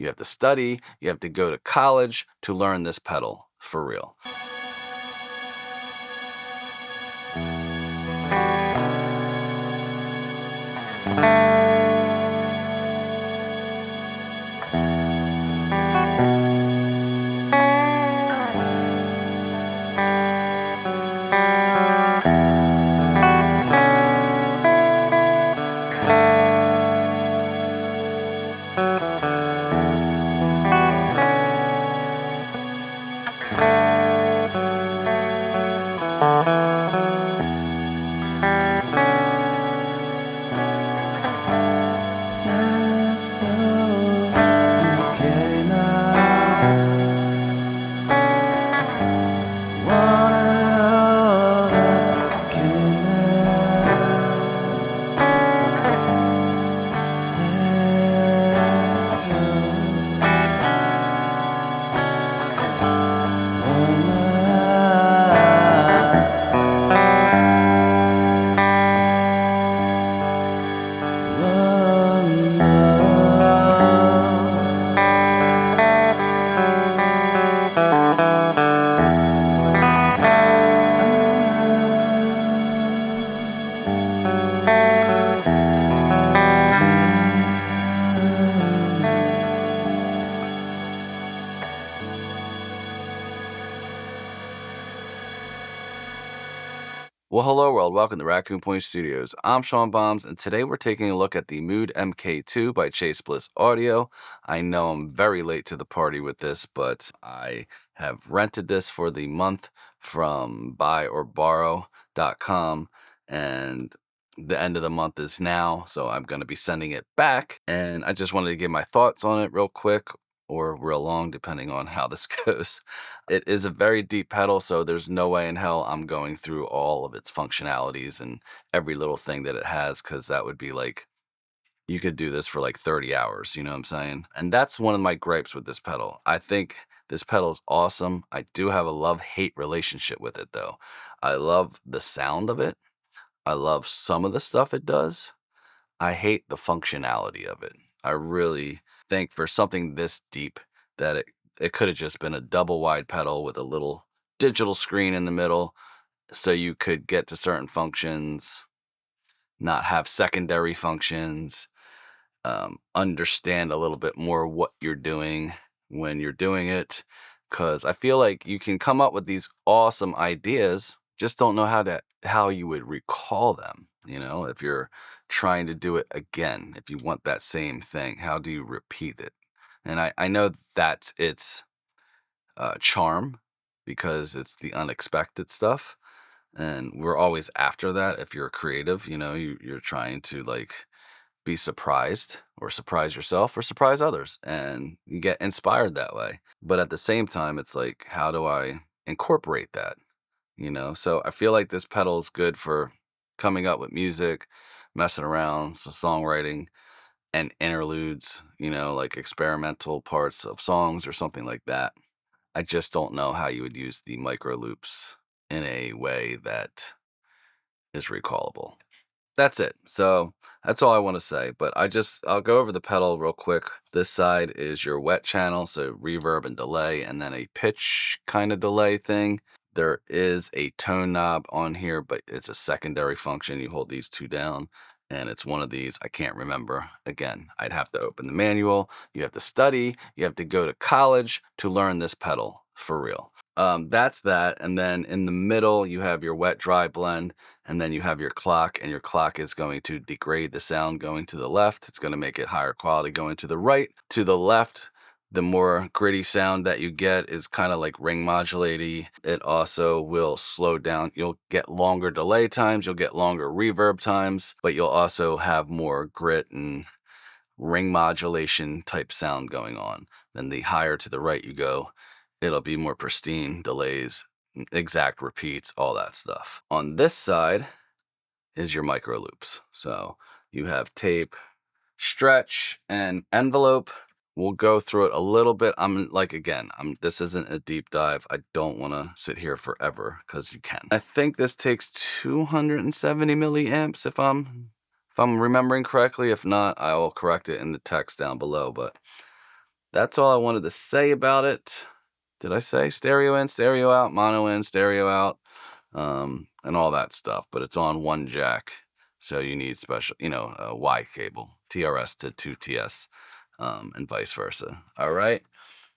you have to study, you have to go to college to learn this pedal for real. Well, hello world, welcome to Raccoon Point Studios. I'm Sean Bombs, and today we're taking a look at the Mood MKII by Chase Bliss Audio. I know I'm very late to the party with this, but I have rented this for the month from buyOrborrow.com, and the end of the month is now, so I'm going to be sending it back, and I just wanted to give my thoughts on it real quick, or real long, depending on how this goes. It is a very deep pedal, so there's no way in hell I'm going through all of its functionalities and every little thing that it has, because that would be like, you could do this for like 30 hours, you know what I'm saying? And that's one of my gripes with this pedal. I think this pedal is awesome. I do have a love-hate relationship with it, though. I love the sound of it. I love some of the stuff it does. I hate the functionality of it. I really think for something this deep that it could have just been a double wide pedal with a little digital screen in the middle so you could get to certain functions, not have secondary functions, understand a little bit more what you're doing when you're doing it. Because I feel like you can come up with these awesome ideas, just don't know how you would recall them. You know, if you're trying to do it again, if you want that same thing, how do you repeat it? And I know that's its charm, because it's the unexpected stuff. And we're always after that. If you're creative, you know, you're trying to like be surprised, or surprise yourself, or surprise others, and you get inspired that way. But at the same time, it's like, how do I incorporate that? You know, so I feel like this pedal is good for coming up with music, messing around, songwriting, and interludes, you know, like experimental parts of songs or something like that. I just don't know how you would use the micro loops in a way that is recallable. That's it. So that's all I want to say. But I'll go over the pedal real quick. This side is your wet channel, so reverb and delay, and then a pitch kind of delay thing. There is a tone knob on here, but it's a secondary function. You hold these two down, and it's one of these. I can't remember. Again, I'd have to open the manual. You have to study. You have to go to college to learn this pedal for real. That's that. And then in the middle, you have your wet dry blend, and then you have your clock, and your clock is going to degrade the sound going to the left. It's going to make it higher quality going to the right. To the left, the more gritty sound that you get is kind of like ring modulating. It also will slow down. You'll get longer delay times, you'll get longer reverb times, but you'll also have more grit and ring modulation type sound going on. Then the higher to the right you go, it'll be more pristine, delays, exact repeats, all that stuff. On this side is your micro loops. So you have tape, stretch, and envelope. We'll go through it a little bit. This isn't a deep dive. I don't want to sit here forever, because you can. I think this takes 270 milliamps if I'm remembering correctly. If not, I will correct it in the text down below. But that's all I wanted to say about it. Did I say stereo in, stereo out, mono in, stereo out, and all that stuff? But it's on one jack, so you need special, a Y cable, TRS to 2TS, and vice versa. All right.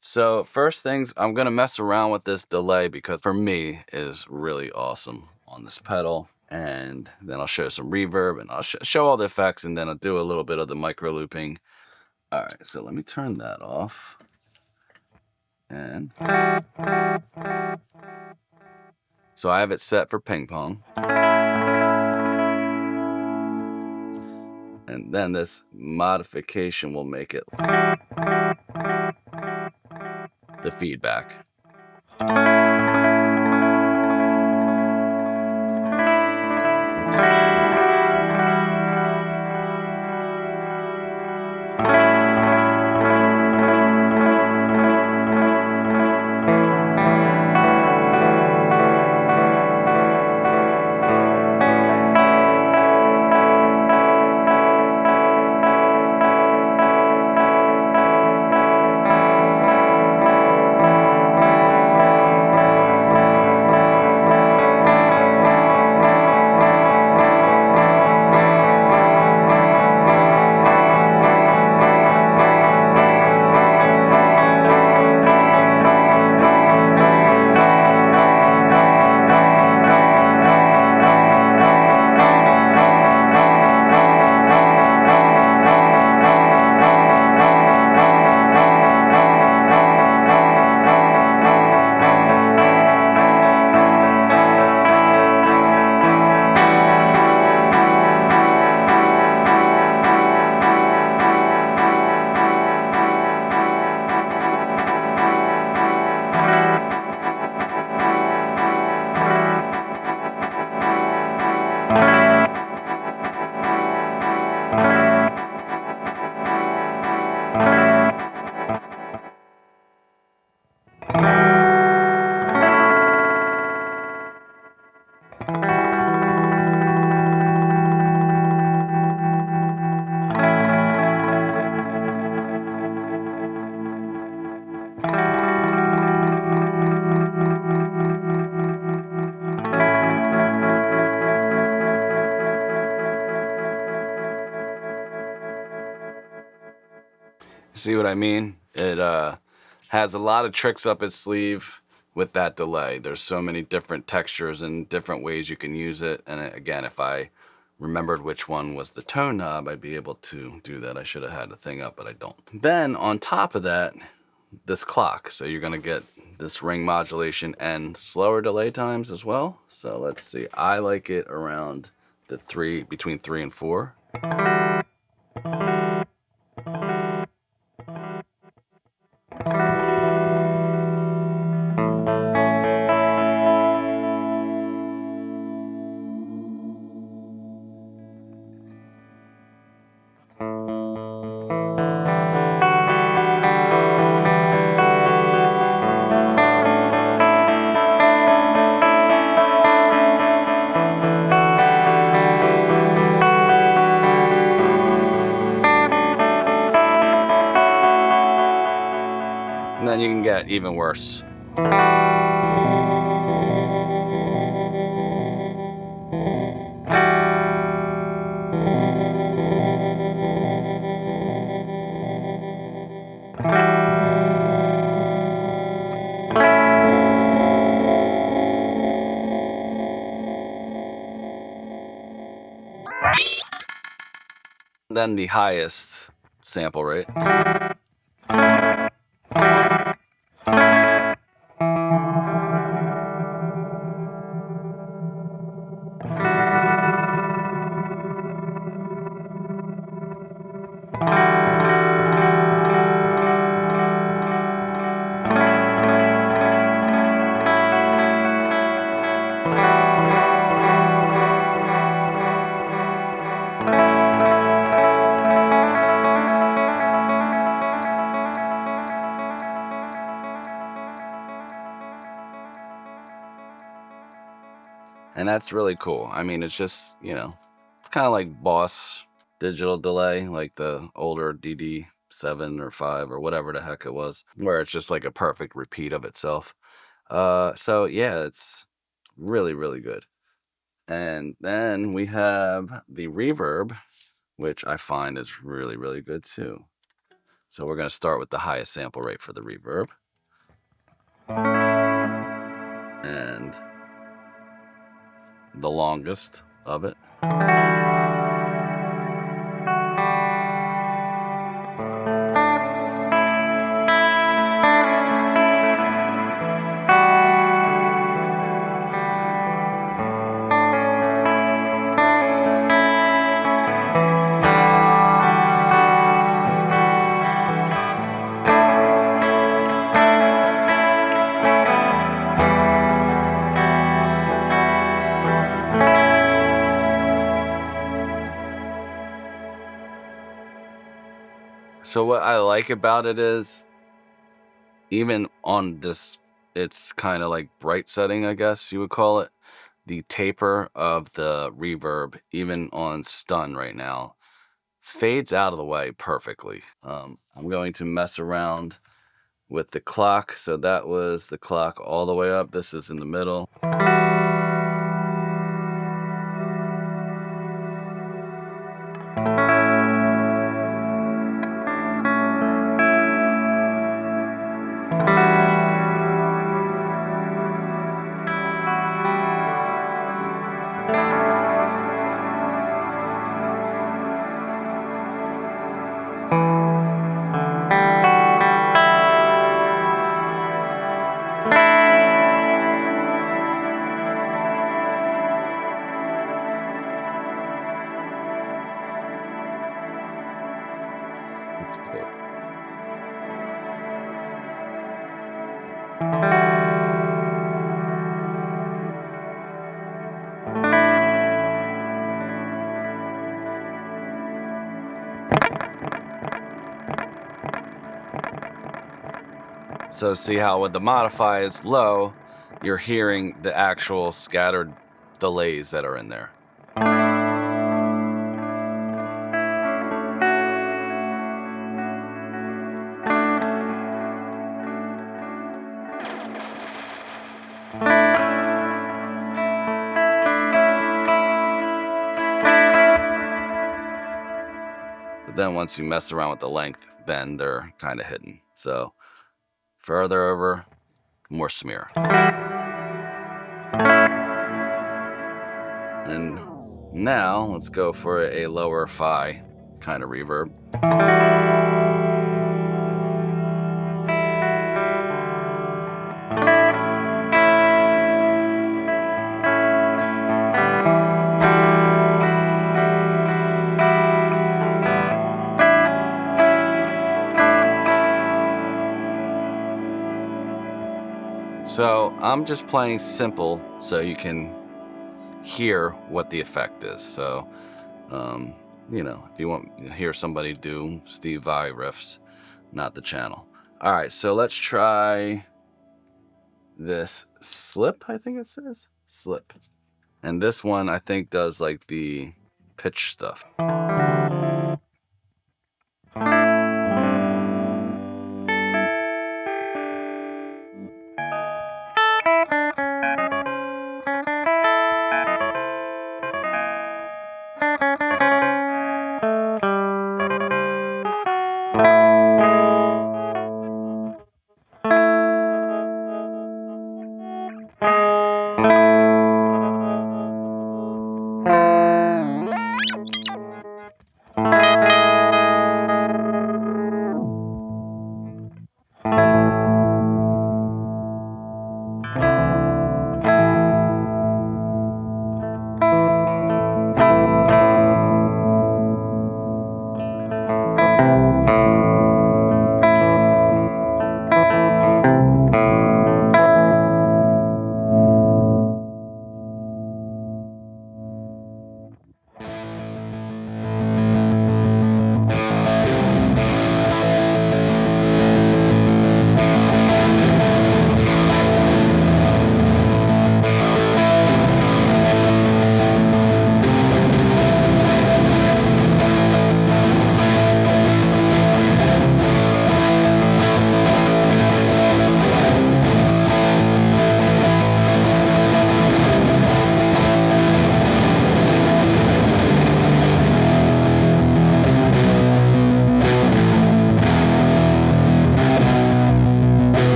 So first things, I'm gonna mess around with this delay because for me is really awesome on this pedal. And then I'll show some reverb and I'll show all the effects, and then I'll do a little bit of the micro looping. All right, so let me turn that off. And so I have it set for ping pong. And then this modification will make it the feedback. See what I mean? It has a lot of tricks up its sleeve with that delay. There's so many different textures and different ways you can use it. And again, if I remembered which one was the tone knob, I'd be able to do that. I should have had the thing up, but I don't. Then on top of that, this clock. So you're gonna get this ring modulation and slower delay times as well. So let's see, I like it around between 3 and 4. And then you can get even worse. Then the highest sample rate. And that's really cool. I mean, it's just, it's kind of like Boss digital delay, like the older DD 7 or 5 or whatever the heck it was, where it's just like a perfect repeat of itself. So yeah, it's really, really good. And then we have the reverb, which I find is really, really good too. So we're going to start with the highest sample rate for the reverb. And the longest of it. So what I like about it is, even on this, it's kind of like bright setting, I guess you would call it, the taper of the reverb, even on stun right now, fades out of the way perfectly. I'm going to mess around with the clock. So that was the clock all the way up. This is in the middle. It's cool. So see how with the modify is low, you're hearing the actual scattered delays that are in there. But then once you mess around with the length, then they're kind of hidden. So further over, more smear. And now let's go for a lower fi kind of reverb. So I'm just playing simple so you can hear what the effect is. So, you know, if you want to hear somebody do Steve Vai riffs, not the channel. All right, so let's try this slip, I think it says. Slip. And this one, I think, does like the pitch stuff.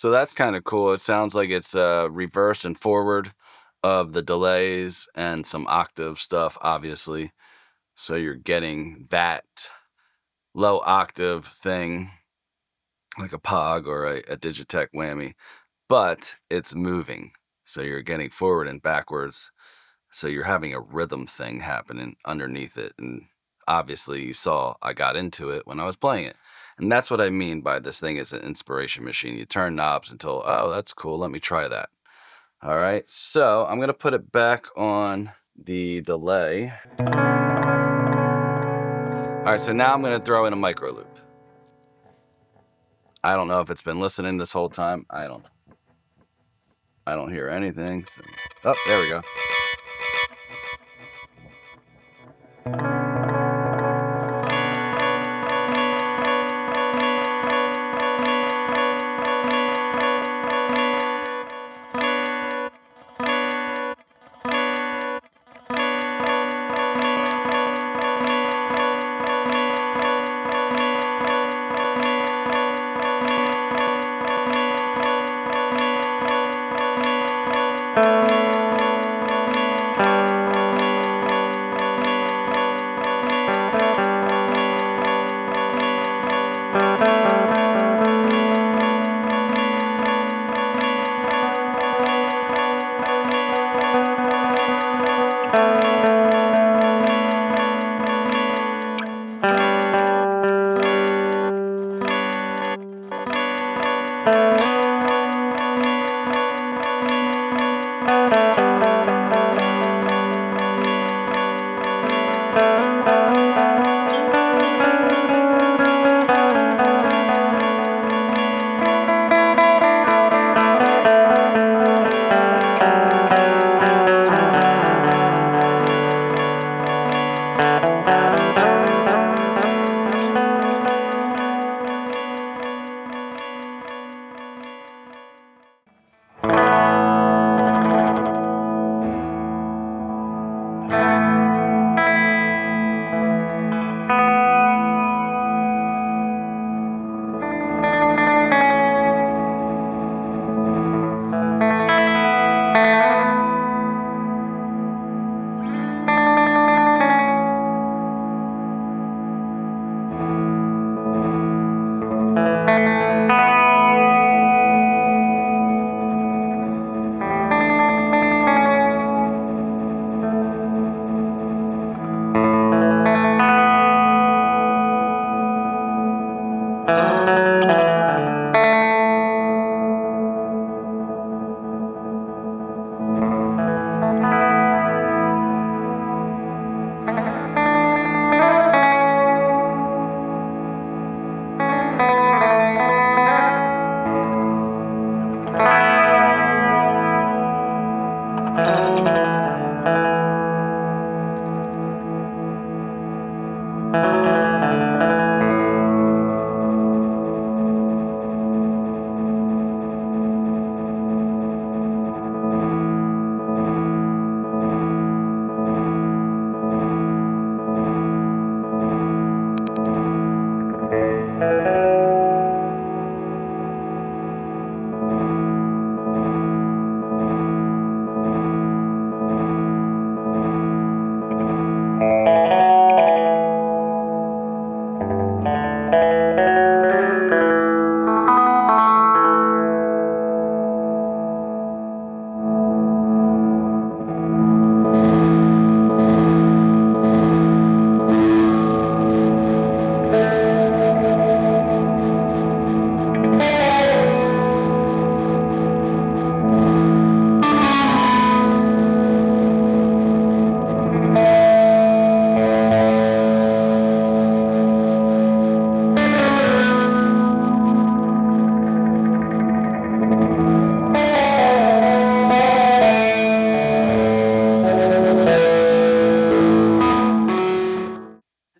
So that's kind of cool. It sounds like it's reverse and forward of the delays and some octave stuff, obviously. So you're getting that low octave thing like a Pog or a Digitech whammy, but it's moving. So you're getting forward and backwards. So you're having a rhythm thing happening underneath it. And obviously you saw I got into it when I was playing it. And that's what I mean by this thing is an inspiration machine. You turn knobs until, oh, that's cool. Let me try that. All right. So I'm going to put it back on the delay. All right. So now I'm going to throw in a micro loop. I don't know if it's been listening this whole time. I don't hear anything. So. Oh, there we go.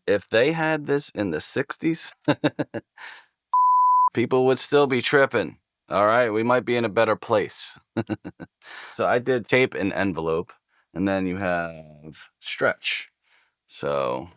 If they had this in the 60s, people would still be tripping. All right, we might be in a better place. So I did tape and envelope, and then you have stretch. So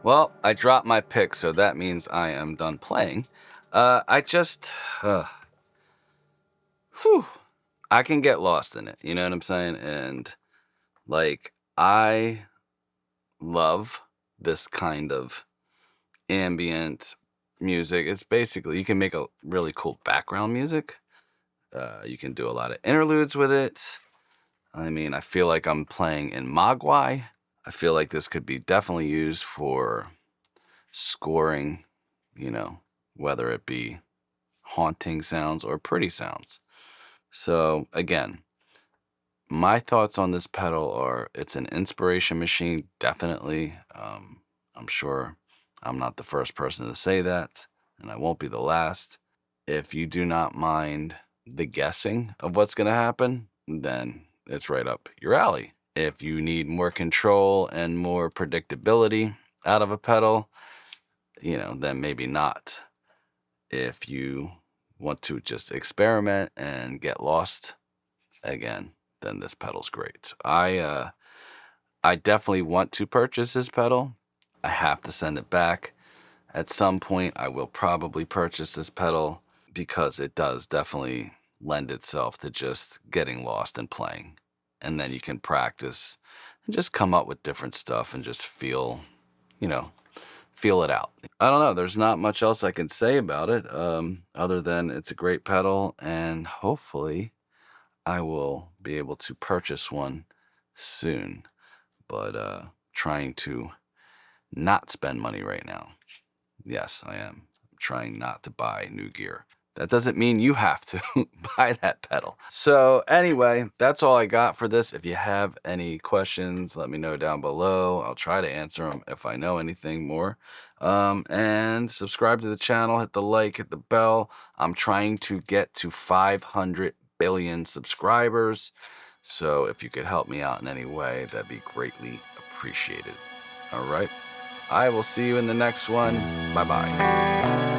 Well, I dropped my pick, so that means I am done playing. I just, I can get lost in it. You know what I'm saying? And like, I love this kind of ambient music. It's basically, you can make a really cool background music. You can do a lot of interludes with it. I mean, I feel like I'm playing in Mogwai. I feel like this could be definitely used for scoring, you know, whether it be haunting sounds or pretty sounds. So again, my thoughts on this pedal are it's an inspiration machine, definitely. I'm sure I'm not the first person to say that, and I won't be the last. If you do not mind the guessing of what's going to happen, then it's right up your alley. If you need more control and more predictability out of a pedal, then maybe not. If you want to just experiment and get lost, again, then this pedal's great. I definitely want to purchase this pedal. I have to send it back. At some point, I will probably purchase this pedal because it does definitely lend itself to just getting lost and playing. And then you can practice and just come up with different stuff and just feel it out. I don't know. There's not much else I can say about it other than it's a great pedal, and hopefully I will be able to purchase one soon. But trying to not spend money right now. Yes, I am. I'm trying not to buy new gear. That doesn't mean you have to buy that pedal. So anyway, that's all I got for this. If you have any questions, let me know down below. I'll try to answer them if I know anything more. And subscribe to the channel, hit the like, hit the bell. I'm trying to get to 500 billion subscribers. So if you could help me out in any way, that'd be greatly appreciated. All right. I will see you in the next one. Bye-bye.